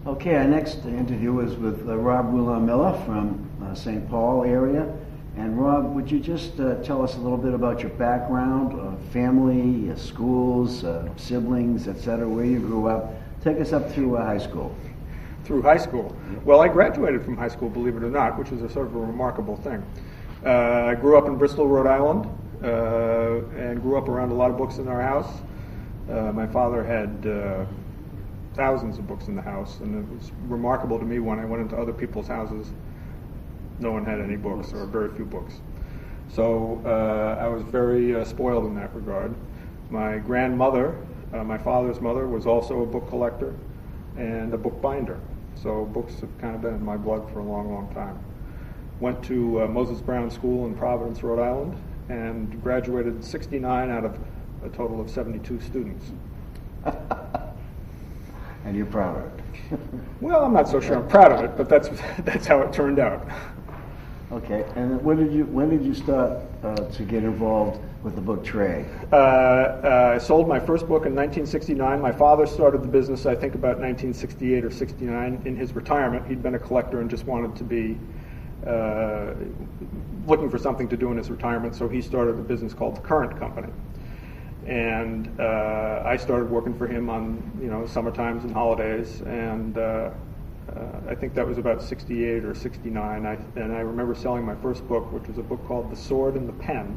Okay, our next interview is with Rob Rulon Miller from St. Paul area. And Rob, would you just tell us a little bit about your background, family, schools, siblings, etc., where you grew up? Take us up through high school. Through high school? Well, I graduated from high school, believe it or not, which is a sort of a remarkable thing. I grew up in Bristol, Rhode Island, and grew up around a lot of books in our house. My father had thousands of books in the house, and it was remarkable to me when I went into other people's houses. No one had any books, or very few books. So I was very spoiled in that regard. My grandmother, my father's mother, was also a book collector and a book binder. So books have kind of been in my blood for a long, long time. Went to Moses Brown School in Providence, Rhode Island, and graduated 69 out of a total of 72 students. And you're proud of it? Well, I'm not so sure I'm proud of it, but that's how it turned out. Okay, and when did you start to get involved with the book trade? I sold my first book in 1969. My father started the business, I think, about 1968 or 69. In his retirement, he'd been a collector and just wanted to be looking for something to do in his retirement, so he started a business called The Current Company. And I started working for him on, summer times and holidays, and I think that was about 68 or 69. And I remember selling my first book, which was a book called The Sword and the Pen,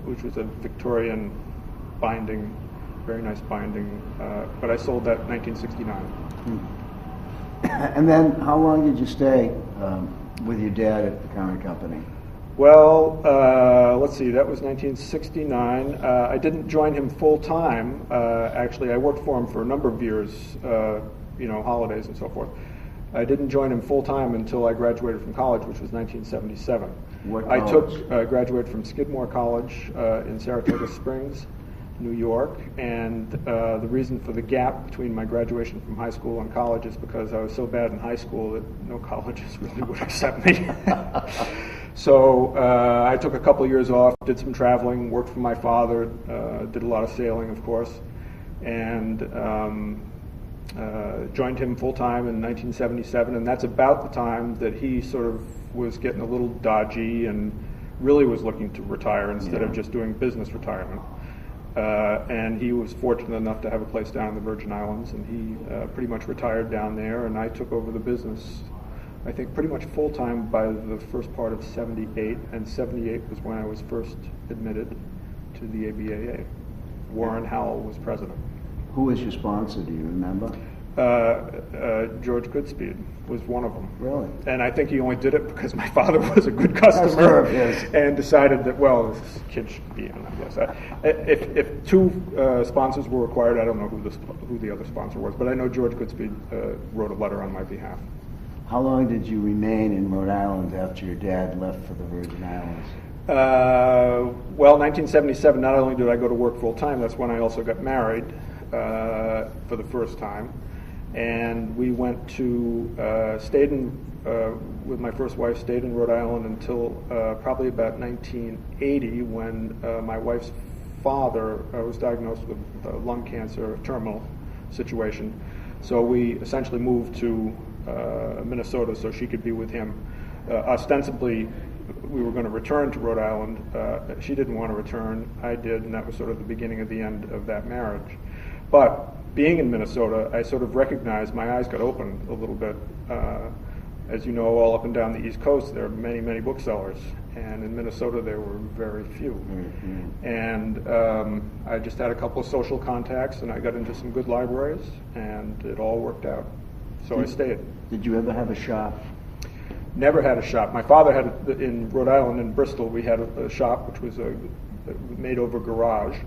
which was a Victorian binding, very nice binding, but I sold that in 1969. And then how long did you stay with your dad at The Current Company? Well, let's see, that was 1969. I didn't join him full time. Actually, I worked for him for a number of years, holidays and so forth. I didn't join him full time until I graduated from college, which was 1977. What I college? Graduated from Skidmore College in Saratoga Springs, New York, and the reason for the gap between my graduation from high school and college is because I was so bad in high school that no colleges really would accept me. So I took a couple of years off, did some traveling, worked for my father, did a lot of sailing, of course, and joined him full-time in 1977, and that's about the time that he sort of was getting a little dodgy and really was looking to retire instead of just doing business retirement. And he was fortunate enough to have a place down in the Virgin Islands, and he pretty much retired down there, and I took over the business, I think, pretty much full-time by the first part of 78, and 78 was when I was first admitted to the ABAA. Warren Howell was president. Who was your sponsor, do you remember? George Goodspeed was one of them. Really? And I think he only did it because my father was a good customer and decided that, well, this kid should be in, I guess. If two sponsors were required, I don't know who the other sponsor was, but I know George Goodspeed wrote a letter on my behalf. How long did you remain in Rhode Island after your dad left for the Virgin Islands? Well, 1977, not only did I go to work full-time, that's when I also got married for the first time. And we went to, with my first wife, stayed in Rhode Island until probably about 1980 when my wife's father was diagnosed with lung cancer, terminal situation. So we essentially moved to Minnesota so she could be with him. Ostensibly, we were going to return to Rhode Island. She didn't want to return. I did, and that was sort of the beginning of the end of that marriage. But being in Minnesota, I sort of recognized, my eyes got opened a little bit. As you know, all up and down the East Coast, there are many, many booksellers. And in Minnesota, there were very few. Mm-hmm. And I just had a couple of social contacts, and I got into some good libraries, and it all worked out. So I stayed. Did you ever have a shop? Never had a shop. My father had, in Rhode Island, in Bristol, we had a shop which was a made-over garage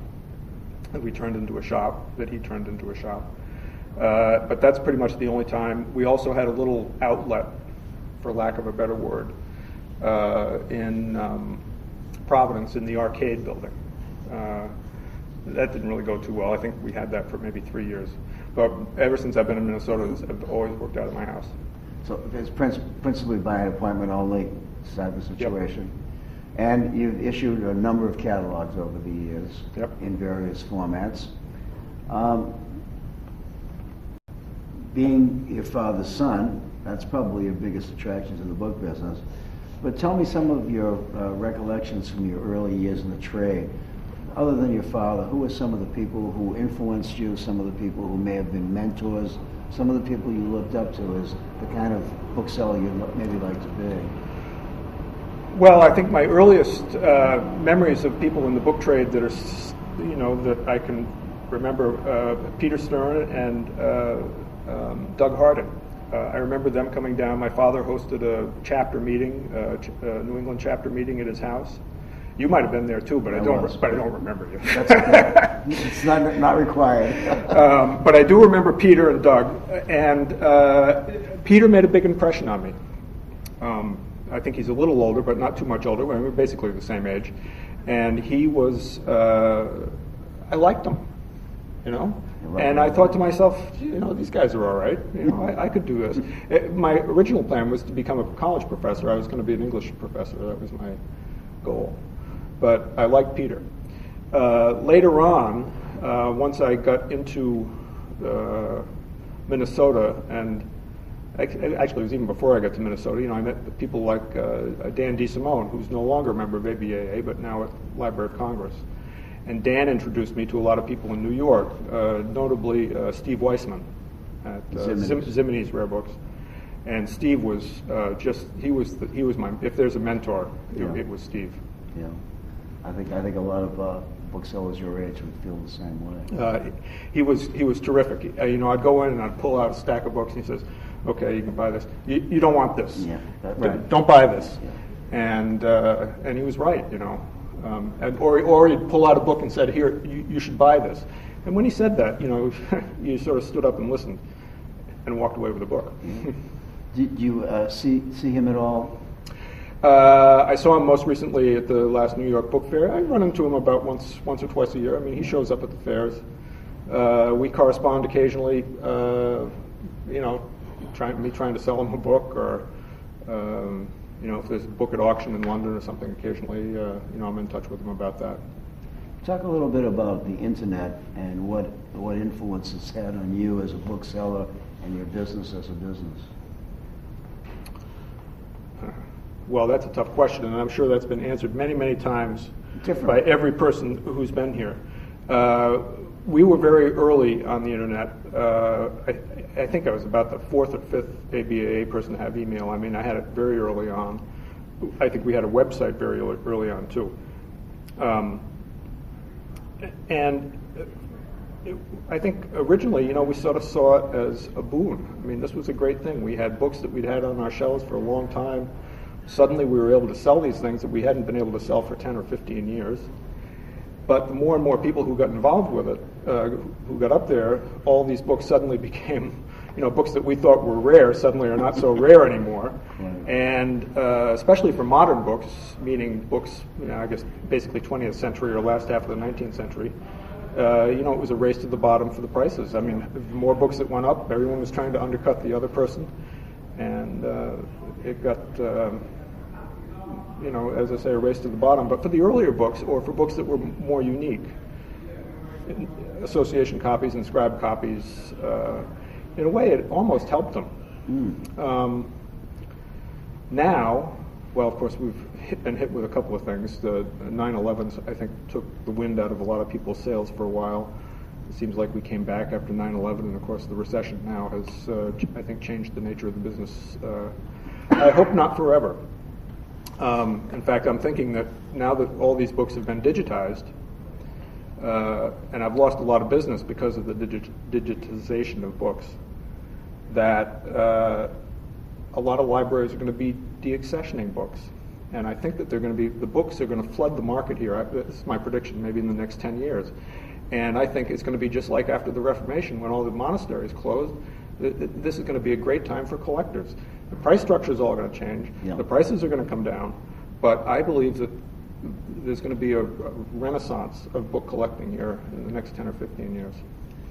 that we turned into a shop, that he turned into a shop. But that's pretty much the only time. We also had a little outlet, for lack of a better word, in Providence in the arcade building. That didn't really go too well. I think we had that for maybe 3 years. But ever since I've been in Minnesota, I've always worked out of my house. So it's principally by appointment only type of situation. Yep. And you've issued a number of catalogs over the years in various formats. being your father's son, that's probably your biggest attraction to the book business. But tell me some of your recollections from your early years in the trade. Other than your father, who were some of the people who influenced you, some of the people who may have been mentors, some of the people you looked up to as the kind of bookseller you'd maybe like to be? Well, I think my earliest memories of people in the book trade that are, that I can remember, Peter Stern and Doug Harding. I remember them coming down. My father hosted a chapter meeting, New England chapter meeting at his house. You might have been there too, but I don't remember you. That's okay. It's not required. But I do remember Peter and Doug, and Peter made a big impression on me. I think he's a little older, but not too much older. We're basically the same age, and he was. I liked him, And I thought to myself, these guys are all right. I could do this. My original plan was to become a college professor. I was going to be an English professor. That was my goal. But I liked Peter. Later on, once I got into Minnesota, and actually it was even before I got to Minnesota, I met people like Dan DeSimone, who's no longer a member of ABAA, but now at Library of Congress. And Dan introduced me to a lot of people in New York, notably Steve Weissman at Zimini's Rare Books. And Steve was he was my, if there's a mentor, it was Steve. Yeah, I think a lot of booksellers your age would feel the same way. He was terrific. I'd go in and I'd pull out a stack of books, and he says, "Okay, you can buy this. You don't want this. Yeah, right. Don't buy this." Yeah. And he was right. Or he'd pull out a book and said, "Here, you should buy this." And when he said that, you sort of stood up and listened, and walked away with the book. Did you see him at all? I saw him most recently at the last New York Book Fair. I run into him about once or twice a year. I mean, he shows up at the fairs. We correspond occasionally. Trying to sell him a book, or if there's a book at auction in London or something. Occasionally, I'm in touch with him about that. Talk a little bit about the internet and what influence it's had on you as a bookseller and your business as a business. Well, that's a tough question, and I'm sure that's been answered many, many times by every person who's been here. We were very early on the internet. I think I was about the fourth or fifth ABAA person to have email. I mean, I had it very early on. I think we had a website very early on, too. I think originally, we sort of saw it as a boon. I mean, this was a great thing. We had books that we'd had on our shelves for a long time. Suddenly we were able to sell these things that we hadn't been able to sell for 10 or 15 years. But the more and more people who got involved with it, who got up there, all these books suddenly became, books that we thought were rare suddenly are not so rare anymore. Right. And especially for modern books, meaning books, I guess basically 20th century or last half of the 19th century, it was a race to the bottom for the prices. I mean, the more books that went up, everyone was trying to undercut the other person. And it got, as I say, a race to the bottom. But for the earlier books, or for books that were more unique, association copies, inscribed copies, in a way it almost helped them. Now, well, of course, we've been hit with a couple of things. The 9/11s, I think, took the wind out of a lot of people's sails for a while. It seems like we came back after 9/11, and of course the recession now has, I think, changed the nature of the business. I hope not forever. In fact, I'm thinking that now that all these books have been digitized, and I've lost a lot of business because of the digitization of books, that a lot of libraries are going to be deaccessioning books. And I think that the books are going to flood the market here. This is my prediction, maybe in the next 10 years. And I think it's going to be just like after the Reformation, when all the monasteries closed. This is going to be a great time for collectors. The price structure is all going to change. Yeah. The prices are going to come down. But I believe that there's going to be a renaissance of book collecting here in the next 10 or 15 years.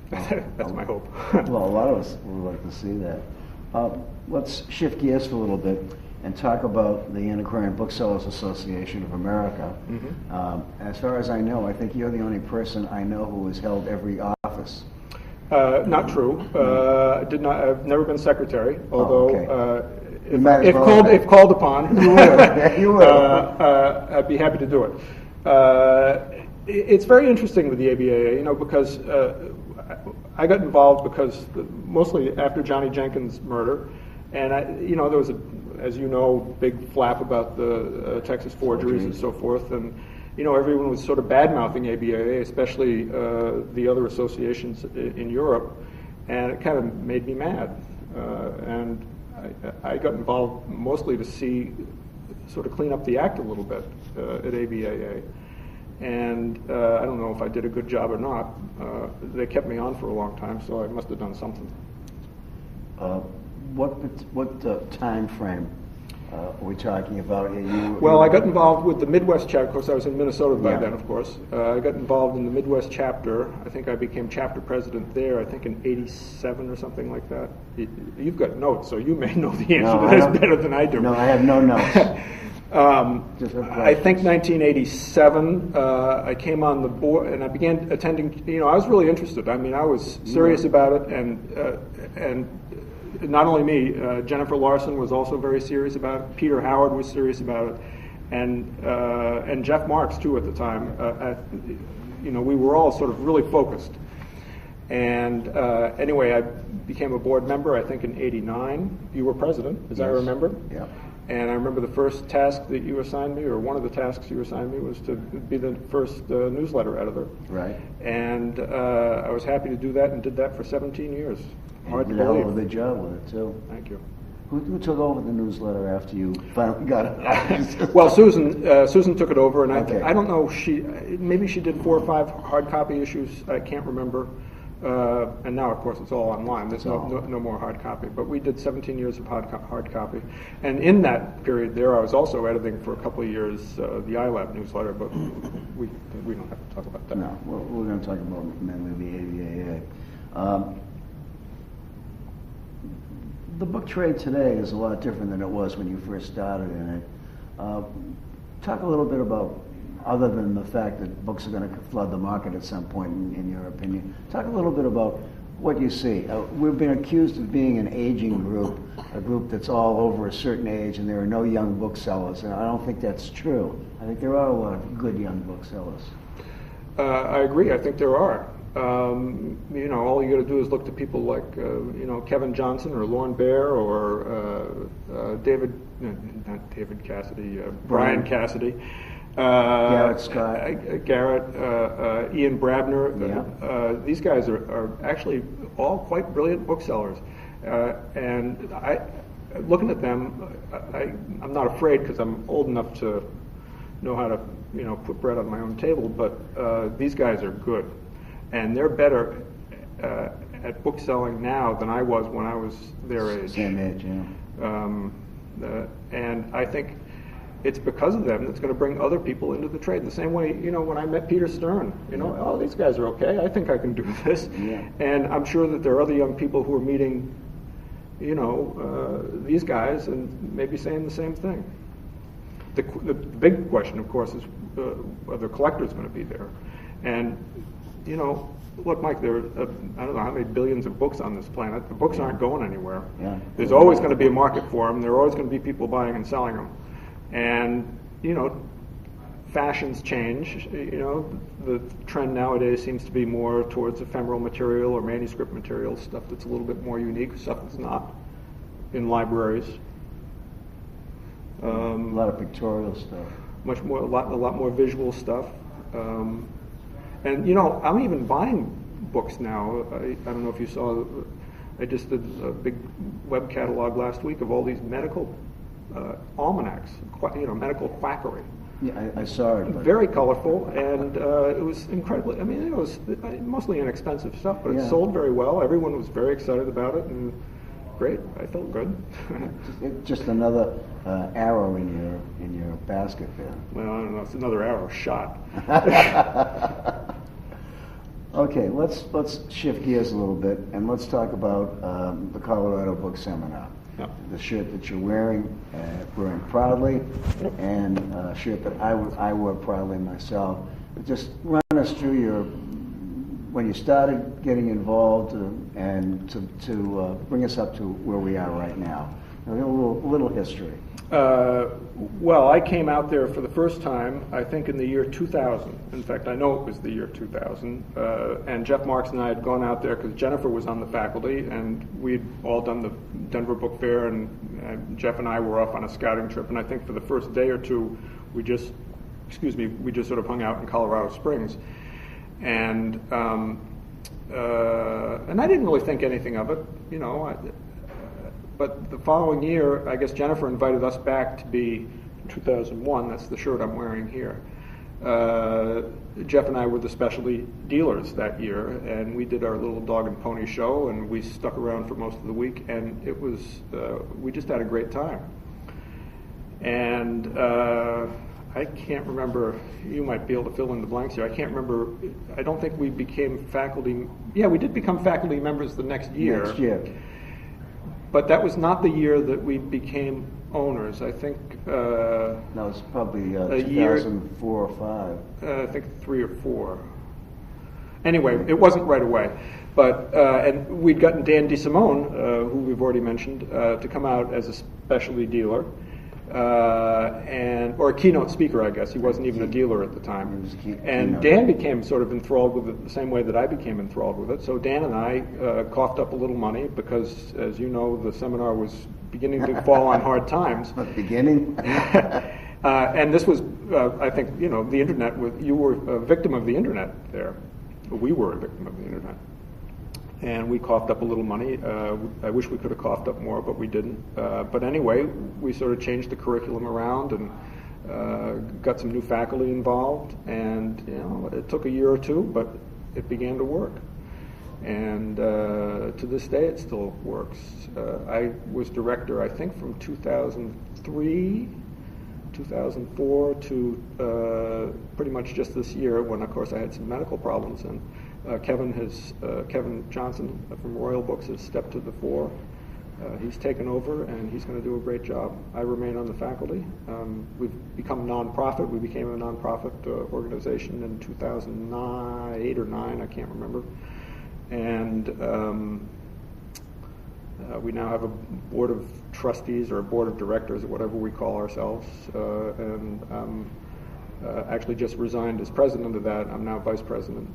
That's my hope. Well, a lot of us would like to see that. Let's shift gears for a little bit and talk about the Antiquarian Booksellers Association of America. Mm-hmm. As far as I know, I think you're the only person I know who has held every office. Not true. Did not. I've never been secretary, although okay. if called upon, you would. You would. I'd be happy to do it. It's very interesting with the ABAA, because I got involved because mostly after Johnny Jenkins' murder, and there was as you know, big flap about the Texas forgeries and so forth, and everyone was sort of bad-mouthing ABAA, especially the other associations in Europe, and it kind of made me mad. And I got involved mostly to sort of clean up the act a little bit at ABAA. And I don't know if I did a good job or not. They kept me on for a long time, so I must have done something. What time frame are we talking about here? Well, I got involved with the Midwest chapter. Of course, I was in Minnesota by Yeah. then, of course. I got involved in the Midwest chapter. I think I became chapter president there, I think in '87 or something like that. You've got notes, so you may know the answer to this better than I do. No, I have no notes. I think 1987, I came on the board and I began attending. I was really interested. I mean, I was serious about it, and not only me. Jennifer Larson was also very serious about it. Peter Howard was serious about it, and Jeff Marks too at the time. We were all sort of really focused. And anyway, I became a board member. I think in '89. You were president, as I remember. Yeah. And I remember the first task that you assigned me, or one of the tasks you assigned me, was to be the first newsletter editor. Right. And I was happy to do that, and did that for 17 years. Hard to You did a hell of a believe. good job with it, too. Thank you. Who took over the newsletter after you finally got it? Well, Susan took it over, and Okay. I don't know, maybe she did 4 or 5 hard copy issues. I can't remember. And now, of course, it's all online. There's no more hard copy. But we did 17 years of hard copy. And in that period there, I was also editing for a couple of years the iLab newsletter, but we don't have to talk about that. No, we're going to talk about mainly the ABAA. The book trade today is a lot different than it was when you first started in it. Talk a little bit about, other than the fact that books are going to flood the market at some point, in your opinion, talk a little bit about what you see. We've been accused of being an aging group, a group that's all over a certain age, and there are no young booksellers, and I don't think that's true. I think there are a lot of good young booksellers. I agree. I think there are. All you got to do is look to people like, Kevin Johnson or Lorne Bear or Brian Cassidy. Garrett Scott. Garrett, Ian Brabner. Yeah. These guys are actually all quite brilliant booksellers. And looking at them, I'm not afraid because I'm old enough to know how to, put bread on my own table, but these guys are good. And they're better at bookselling now than I was when I was their age. Same age, yeah. And I think it's because of them that's going to bring other people into the trade. The same way, when I met Peter Stern, oh, these guys are okay. I think I can do this. Yeah. And I'm sure that there are other young people who are meeting, these guys and maybe saying the same thing. The big question, of course, is are the collectors going to be there? And, look, Mike, there are, I don't know how many billions of books on this planet. The books aren't going anywhere. Yeah. There's always going to be a market for them. There are always going to be people buying and selling them. And, fashions change. The trend nowadays seems to be more towards ephemeral material or manuscript material, stuff that's a little bit more unique, stuff that's not in libraries. A lot of pictorial stuff. A lot more visual stuff. And I'm even buying books now. I don't know if you saw, I just did a big web catalog last week of all these medical almanacs, medical quackery. Yeah, I saw it. But Very colorful, and it was incredibly, it was mostly inexpensive stuff, but it sold very well. Everyone was very excited about it, and great. I felt good. Just another arrow in your basket there. Well, I don't know. It's another arrow shot. Okay, let's shift gears a little bit and let's talk about the Colorado Book Seminar. Yep. The shirt that you're wearing proudly, and a shirt that I wore proudly myself. Just run us through when you started getting involved and to bring us up to where we are right now. A little history. Well, I came out there for the first time, I think, in the year 2000. In fact, I know it was the year 2000. And Jeff Marks and I had gone out there because Jennifer was on the faculty, and we'd all done the Denver Book Fair, and Jeff and I were off on a scouting trip. And I think for the first day or two, we just sort of hung out in Colorado Springs. And I didn't really think anything of it, you know. But the following year, I guess Jennifer invited us back to be 2001. That's the shirt I'm wearing here. Jeff and I were the specialty dealers that year, and we did our little dog and pony show, and we stuck around for most of the week, and it was we just had a great time. And I can't remember. You might be able to fill in the blanks here. I can't remember. I don't think we became faculty. Yeah, we did become faculty members the next year. Next year. But that was not the year that we became owners. I think that was probably 2004 or 5. I think 3 or 4. Anyway, it wasn't right away. But and we'd gotten Dan DeSimone, who we've already mentioned, to come out as a specialty dealer, or a keynote speaker, I guess. He wasn't even a dealer at the time. And Dan became sort of enthralled with it the same way that I became enthralled with it. So Dan and I coughed up a little money because, as you know, the seminar was beginning to fall on hard times. Beginning? And this was, I think, you know, the internet. You were a victim of the internet there. We were a victim of the internet. And we coughed up a little money. I wish we could have coughed up more, but we didn't. But anyway, we sort of changed the curriculum around and got some new faculty involved. And you know, it took a year or two, but it began to work. And to this day, it still works. I was director, I think, from 2003, 2004 to pretty much just this year, when, of course, I had some medical problems. And Kevin Johnson from Royal Books has stepped to the fore. He's taken over, and he's going to do a great job. I remain on the faculty. We've become a nonprofit. We became a nonprofit organization in 2008 or 9, I can't remember. And we now have a board of trustees or a board of directors or whatever we call ourselves. And actually just resigned as president of that. I'm now vice president.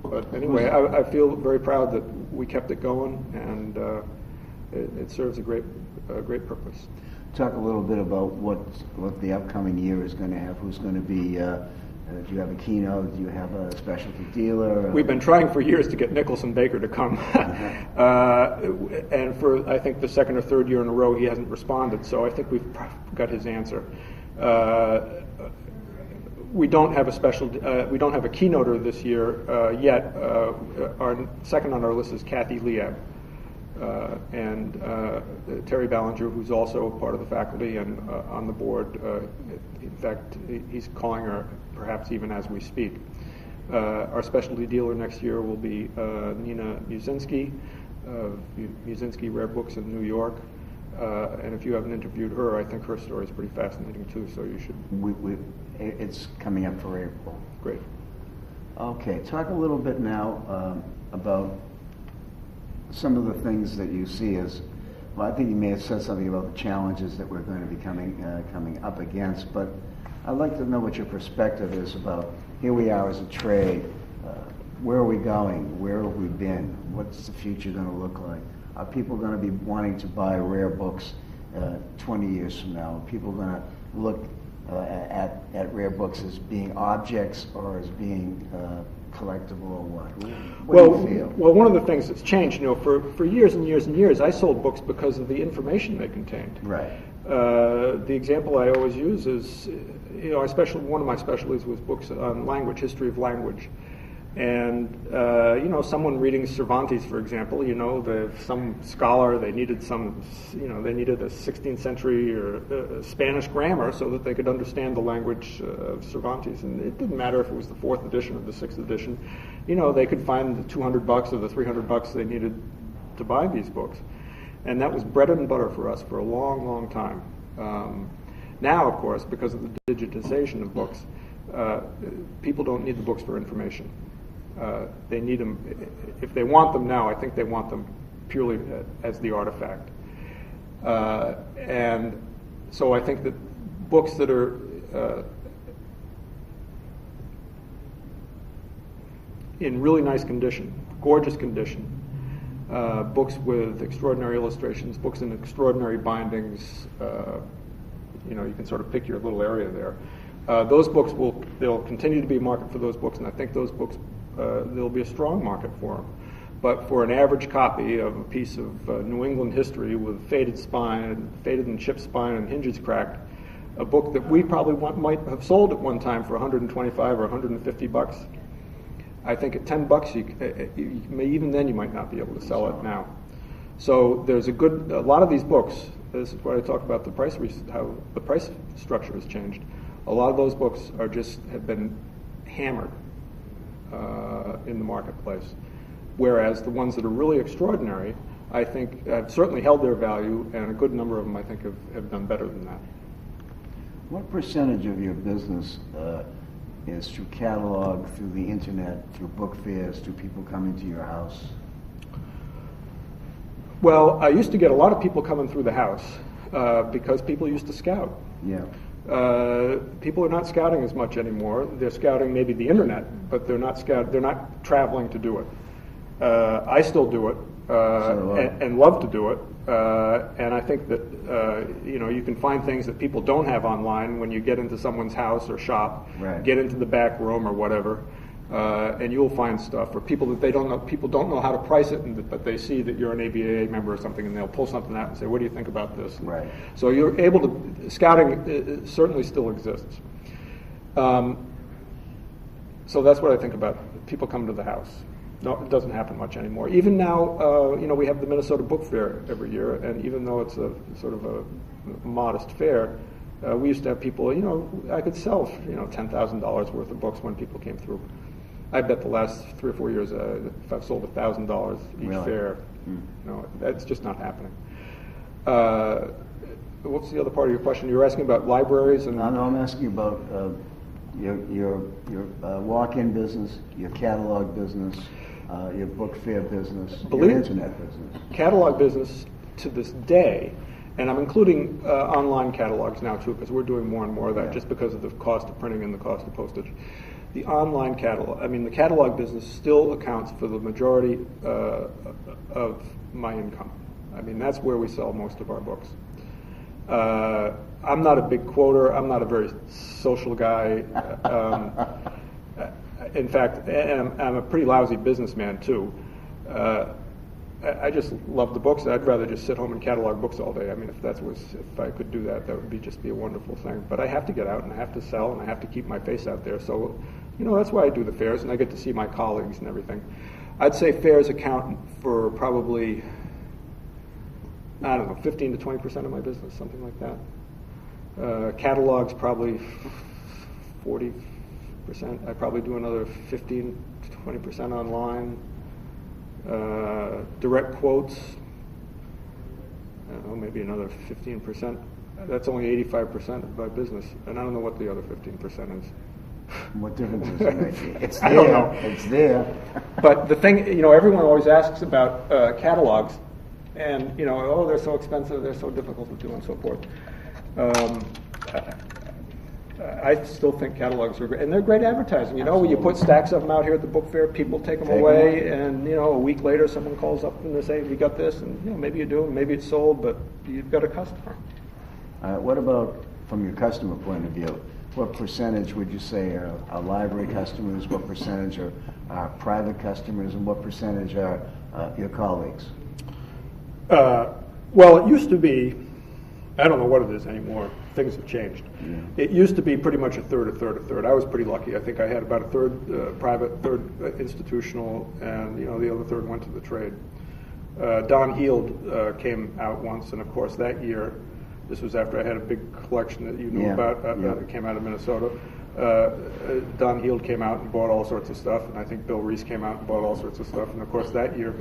But anyway, I feel very proud that we kept it going, and it serves a great purpose. Talk a little bit about what the upcoming year is going to have. Who's going to be? Do you have a keynote? Do you have a specialty dealer? We've been trying for years to get Nicholson Baker to come, and for I think the second or third year in a row he hasn't responded. So I think we've got his answer. We don't have we don't have a keynoter this year yet. Our second on our list is Kathy Lieb, and Terry Ballinger, who's also part of the faculty and on the board. In fact, he's calling her perhaps even as we speak. Our specialty dealer next year will be Nina Musinski of Musinski Rare Books in New York. And if you haven't interviewed her, I think her story is pretty fascinating too, so you should. It's coming up for April. Great. Okay, talk a little bit now about some of the things that you see as, well, I think you may have said something about the challenges that we're going to be coming up against, but I'd like to know what your perspective is about, here we are as a trade, where are we going, where have we been, what's the future going to look like? Are people going to be wanting to buy rare books 20 years from now? Are people going to look at rare books as being objects or as being collectible or what? What do you feel? Well, one of the things that's changed, you know, for years and years and years, I sold books because of the information they contained. Right. The example I always use is, you know, one of my specialties was books on language, history of language. And, you know, someone reading Cervantes, for example, you know, some scholar, they needed a 16th century or Spanish grammar so that they could understand the language of Cervantes. And it didn't matter if it was the 4th edition or the 6th edition. You know, they could find the $200 or the $300 they needed to buy these books. And that was bread and butter for us for a long, long time. Now, of course, because of the digitization of books, people don't need the books for information. They need them. If they want them now, I think they want them purely as the artifact. And so I think that books that are in really nice condition, gorgeous condition, books with extraordinary illustrations, books in extraordinary bindings, you can sort of pick your little area there. Those books there'll continue to be a market for those books, and I think those books, there'll be a strong market for them. But for an average copy of a piece of New England history with faded and chipped spine and hinges cracked, a book that we probably might have sold at one time for $125 or $150, I think at $10, even then you might not be able to sell it now. So there's a lot of these books. This is what I talk about how the price structure has changed. A lot of those books have been hammered in the marketplace. Whereas the ones that are really extraordinary, I think, have certainly held their value, and a good number of them, I think, have done better than that. What percentage of your business is through catalog, through the internet, through book fairs, through people coming to your house? Well, I used to get a lot of people coming through the house because people used to scout. Yeah. People are not scouting as much anymore. They're scouting maybe the internet, but they're not traveling to do it. I still do it and love to do it. And I think that you can find things that people don't have online when you get into someone's house or shop, right. Get into the back room or whatever, and you'll find stuff or people that people don't know how to price it, but they see that you're an ABA member or something, and they'll pull something out and say, "What do you think about this?" Right. So you're able to scouting certainly still exists. So that's what I think about people coming to the house. No, it doesn't happen much anymore. Even now, we have the Minnesota Book Fair every year, and even though it's a sort of a modest fair, we used to have people. I could sell $10,000 worth of books when people came through. I bet the last 3 or 4 years, if I've sold $1,000 each really? fair, that's just not happening. What's the other part of your question? You were asking about libraries and. No, I'm asking about your walk-in business, your catalog business. Your book fair business, your internet business. Catalog business to this day, and I'm including online catalogs now too, because we're doing more and more of that, just because of the cost of printing and the cost of postage. The online catalog, the catalog business still accounts for the majority of my income. That's where we sell most of our books. I'm not a big quoter. I'm not a very social guy. In fact, and I'm a pretty lousy businessman too. I just love the books. I'd rather just sit home and catalog books all day. If I could do that, that would just be a wonderful thing. But I have to get out and I have to sell and I have to keep my face out there. So, that's why I do the fairs, and I get to see my colleagues and everything. I'd say fairs account for probably, 15 to 20% of my business, something like that. Catalogs probably 40%. I probably do another 15 to 20% online. Direct quotes, maybe another 15%. That's only 85% of my business, and I don't know what the other 15% is. What difference does it make? It's there. I don't know. It's there. But the thing, everyone always asks about catalogs, and they're so expensive, they're so difficult to do, and so forth. I still think catalogs are great, and they're great advertising. When you put stacks of them out here at the book fair, people take them away, and a week later, someone calls up and they say, "We got this," and maybe you do, maybe it's sold, but you've got a customer. What about from your customer point of view? What percentage would you say are library customers? What percentage are private customers, and what percentage are your colleagues? Well, it used to be. I don't know what it is anymore. Things have changed. Yeah. It used to be pretty much a third. I was pretty lucky. I think I had about a third private, third institutional, and the other third went to the trade. Don Heald came out once, and of course that year, this was after I had a big collection that you knew about. That came out of Minnesota. Don Heald came out and bought all sorts of stuff, and I think Bill Reese came out and bought all sorts of stuff. And of course that year,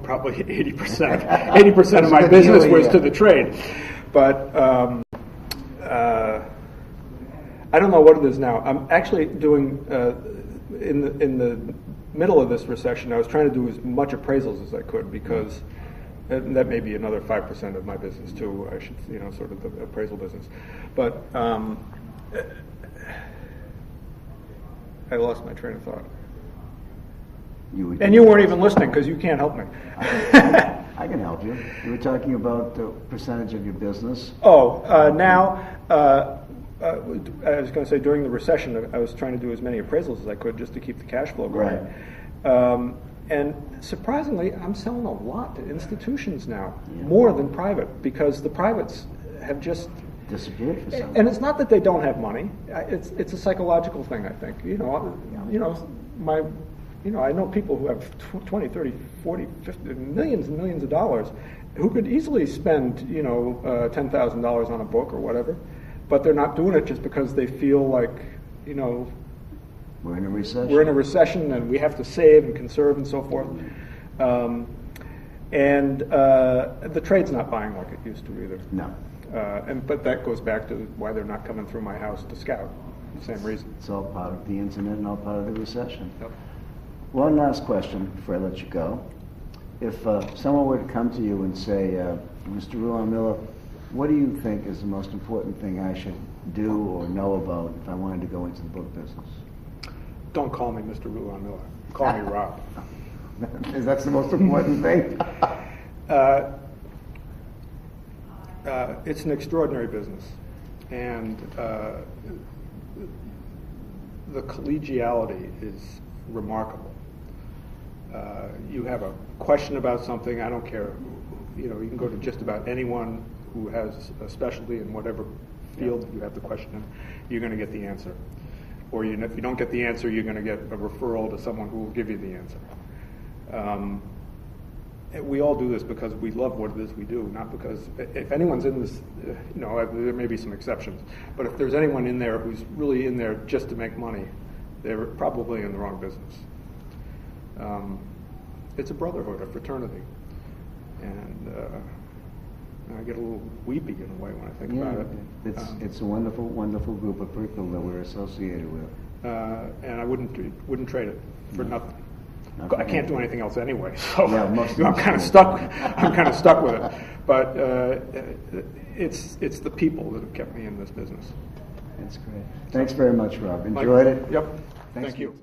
probably 80% of my business was to the trade. But I don't know what it is now. I'm actually doing in the middle of this recession, I was trying to do as much appraisals as I could because that may be another 5% of my business too. I should, sort of the appraisal business. But I lost my train of thought. And you weren't even listening because you can't help me. I can help you. You were talking about the percentage of your business. Now, I was going to say during the recession, I was trying to do as many appraisals as I could just to keep the cash flow going. Right. And surprisingly, I'm selling a lot to institutions now, more than private, because the privates have just disappeared for some. And it's not that they don't have money; it's a psychological thing. I think I know people who have 20, 30, 40, 50, millions and millions of dollars who could easily spend $10,000 on a book or whatever, but they're not doing it just because they feel like we're in a recession. We're in a recession, and we have to save and conserve and so forth. And the trade's not buying like it used to either. No. But that goes back to why they're not coming through my house to scout. Same reason. It's all part of the internet and all part of the recession. Yep. One last question before I let you go. If someone were to come to you and say, Mr. Rulon Miller, what do you think is the most important thing I should do or know about if I wanted to go into the book business? Don't call me Mr. Rulon Miller. Call me Rob. Is that the most important thing? It's an extraordinary business, and the collegiality is remarkable. You have a question about something, I don't care, you can go to just about anyone who has a specialty in whatever field you have the question in, you're going to get the answer. Or if you don't get the answer, you're going to get a referral to someone who will give you the answer. We all do this because we love what it is we do, not because, if anyone's in this, there may be some exceptions, but if there's anyone in there who's really in there just to make money, they're probably in the wrong business. It's a brotherhood, a fraternity, and I get a little weepy in a way when I think about it. It's a wonderful, wonderful group of people that we're associated with. And I wouldn't trade it for nothing. Nothing. I can't do anything else anyway, so yeah, I'm kind of stuck. I'm kind of stuck with it. But it's the people that have kept me in this business. That's great. Thanks very much, Rob. Enjoyed it? Yep. Thanks Thank you.